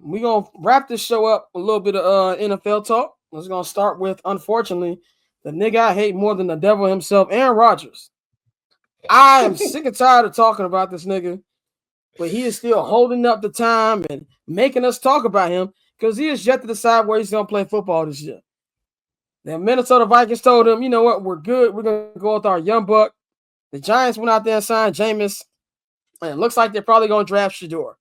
we're gonna wrap this show up with a little bit of NFL talk. We're gonna start with, unfortunately, the nigga I hate more than the devil himself, Aaron Rodgers. I am sick and tired of talking about this nigga, but he is still holding up the time and making us talk about him because he is yet to decide where he's gonna play football this year. The Minnesota Vikings told him, you know what, we're good. We're gonna go with our young buck. The Giants went out there and signed Jameis, and it looks like they're probably gonna draft Shador.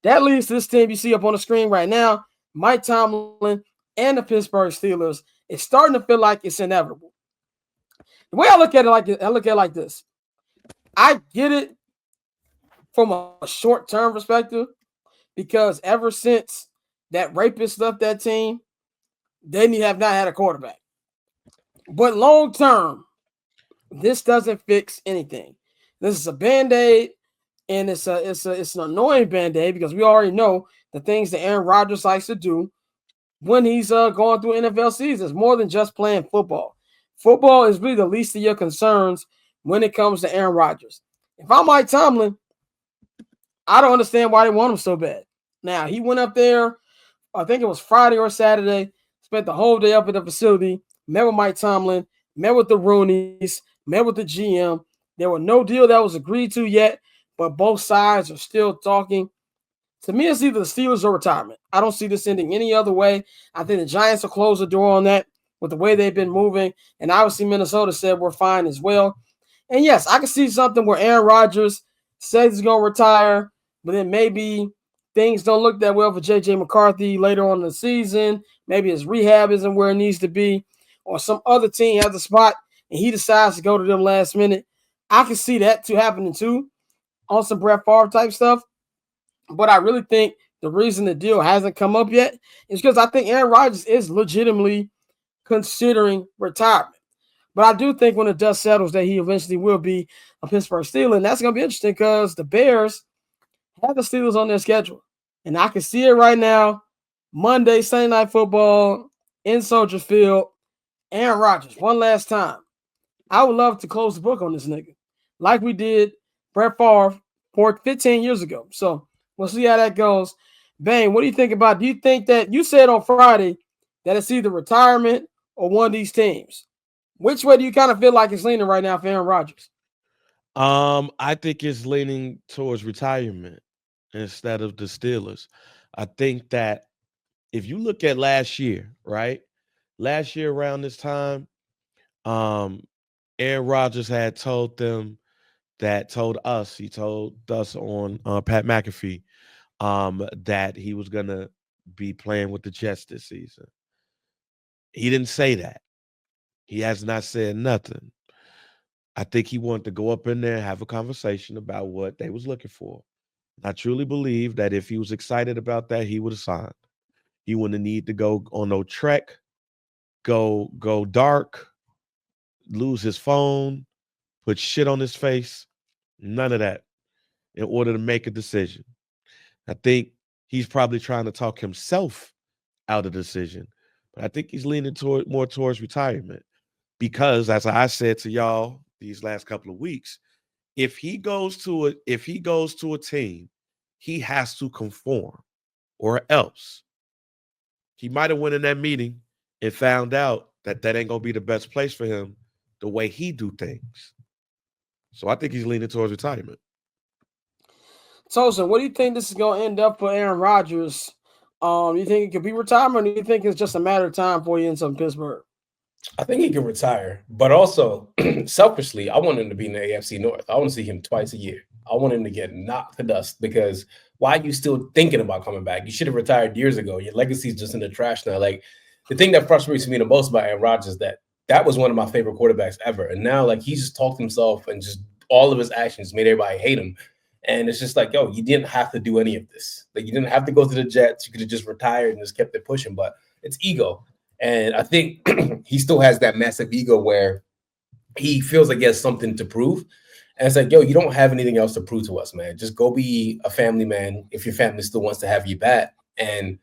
That leads to this team you see up on the screen right now, Mike Tomlin and the Pittsburgh Steelers. It's starting to feel like it's inevitable. The way I look at it like this. I get it from a short-term perspective because ever since that rapist left that team, they have not had a quarterback. But long-term, this doesn't fix anything. This is a Band-Aid. And it's an annoying Band-Aid because we already know the things that Aaron Rodgers likes to do when he's going through NFL seasons. More than just playing football. Football is really the least of your concerns when it comes to Aaron Rodgers. If I'm Mike Tomlin, I don't understand why they want him so bad. Now, he went up there, I think it was Friday or Saturday, spent the whole day up at the facility, met with Mike Tomlin, met with the Rooneys, met with the GM. There was no deal that was agreed to yet, but both sides are still talking. To me, it's either the Steelers or retirement. I don't see this ending any other way. I think the Giants will close the door on that with the way they've been moving. And obviously, Minnesota said we're fine as well. And yes, I can see something where Aaron Rodgers says he's going to retire, but then maybe things don't look that well for J.J. McCarthy later on in the season. Maybe his rehab isn't where it needs to be, or some other team has a spot and he decides to go to them last minute. I can see that too happening too, on some Brett Favre type stuff. But I really think the reason the deal hasn't come up yet is because I think Aaron Rodgers is legitimately considering retirement. But I do think when the dust settles that he eventually will be a Pittsburgh Steeler. And that's going to be interesting because the Bears have the Steelers on their schedule. And I can see it right now. Monday, Sunday Night Football in Soldier Field. Aaron Rodgers, one last time. I would love to close the book on this nigga like we did Brett Favre 15 years ago. So we'll see how that goes. Bane, what do you think about it? Do you think that you said on Friday that it's either retirement or one of these teams? Which way do you kind of feel like it's leaning right now for Aaron Rodgers? I think it's leaning towards retirement instead of the Steelers. I think that if you look at last year, right? Last year around this time, Aaron Rodgers had told us on Pat McAfee that he was going to be playing with the Jets this season. He didn't say that. He has not said nothing. I think he wanted to go up in there and have a conversation about what they was looking for. I truly believe that if he was excited about that, he would have signed. He wouldn't need to go on no trek, go dark, lose his phone, put shit on his face. None of that in order to make a decision. I think he's probably trying to talk himself out of the decision. But I think he's leaning more towards retirement. Because as I said to y'all these last couple of weeks, if he goes to a team, he has to conform, or else he might have went in that meeting and found out that ain't gonna be the best place for him the way he do things. So I think he's leaning towards retirement. Tosin, what do you think this is going to end up for Aaron Rodgers? Do you think it could be retirement, or do you think it's just a matter of time before he ends up in Pittsburgh? I think he can retire, but also selfishly, I want him to be in the AFC North. I want to see him twice a year. I want him to get knocked to dust because why are you still thinking about coming back? You should have retired years ago. Your legacy is just in the trash now. Like, the thing that frustrates me the most about Aaron Rodgers is that was one of my favorite quarterbacks ever. And now, like, he just talked himself and just all of his actions made everybody hate him. And it's just like, yo, you didn't have to do any of this. Like, you didn't have to go to the Jets. You could have just retired and just kept it pushing. But it's ego. And I think he still has that massive ego where he feels like he has something to prove. And it's like, yo, you don't have anything else to prove to us, man. Just go be a family man if your family still wants to have you back. And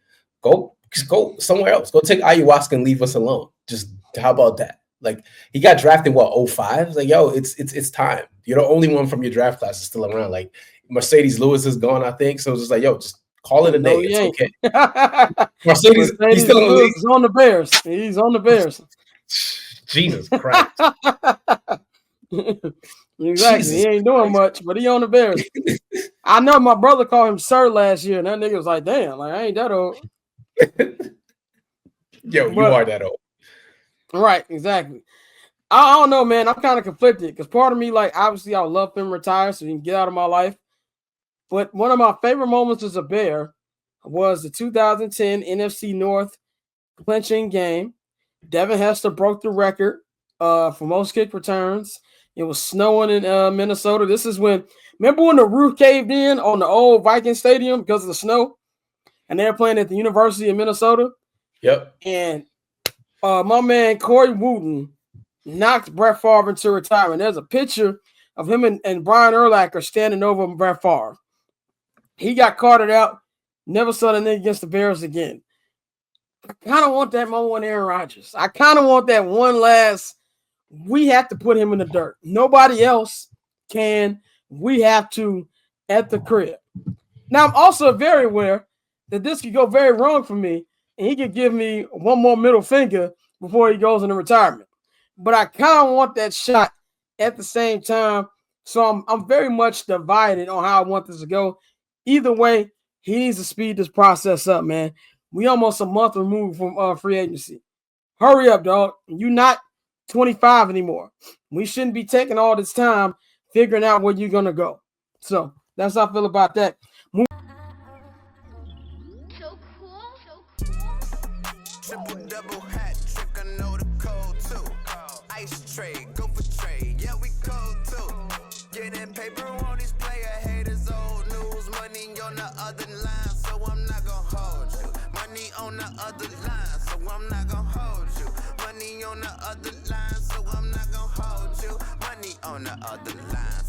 just go somewhere else. Go take ayahuasca and leave us alone. Just how about that? Like, he got drafted, 05? It's like, yo, it's time. You're the only one from your draft class is still around. Like, Mercedes Lewis is gone, I think. So it's just like, yo, just Call it a day. No, he It's ain't. okay. Mercedes, he's still in the league. He's on the Bears. He's on the Bears. Jesus Christ. Exactly. Jesus He ain't doing much, but he on the Bears. I know my brother called him sir last year, and that nigga was like, damn, like I ain't that old. Yo, you are that old. Right, exactly. I don't know, man. I'm kind of conflicted because part of me, like, obviously I would love him to retire so he can get out of my life. But one of my favorite moments as a Bear was the 2010 NFC North clinching game. Devin Hester broke the record for most kick returns. It was snowing in Minnesota. This is remember when the roof caved in on the old Viking Stadium because of the snow? And they were playing at the University of Minnesota. Yep. And my man Corey Wooten knocked Brett Favre into retirement. There's a picture of him and Brian Urlacher standing over Brett Favre. He got carted out. Never saw the nigga against the Bears again. I kind of want that moment with Aaron Rodgers. I kind of want that one last. We have to put him in the dirt. Nobody else can. We have to at the crib. Now, I'm also very aware that this could go very wrong for me, and he could give me one more middle finger before he goes into retirement. But I kind of want that shot at the same time. So I'm very much divided on how I want this to go. Either way, he needs to speed this process up, man. We almost a month removed from free agency. Hurry up, dog. You're not 25 anymore. We shouldn't be taking all this time figuring out where you're going to go. So that's how I feel about that. So cool. Triple double hat trick, I know the code too. Ice trade, go for trade, yeah we cold too. Getting paper on these player haters, old news, money on the other line, so I'm not gonna hold you. Money on the other line, so I'm not gonna hold you. Money on the other line, so I'm not gonna hold you. Money on the other line.